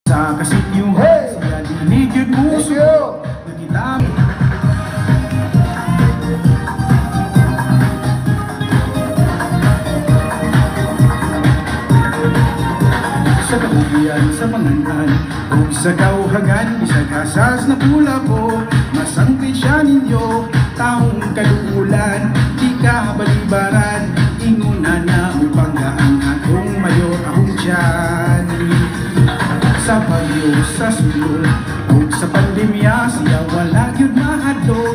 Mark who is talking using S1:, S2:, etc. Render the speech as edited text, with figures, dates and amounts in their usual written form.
S1: Sa kasinyo, siya dinig yun muso. Nagkita sa kahulian, sa panganan, o sa kauhagan, isa kasas na pula po, masangkit siya ninyo, taong kalukulan, di ka balibaran, inguna na upangga ang atong mayor, akong tiyan. Sa bagyo, sa sulod, o sa pandemya, siya wala yun mahadlo,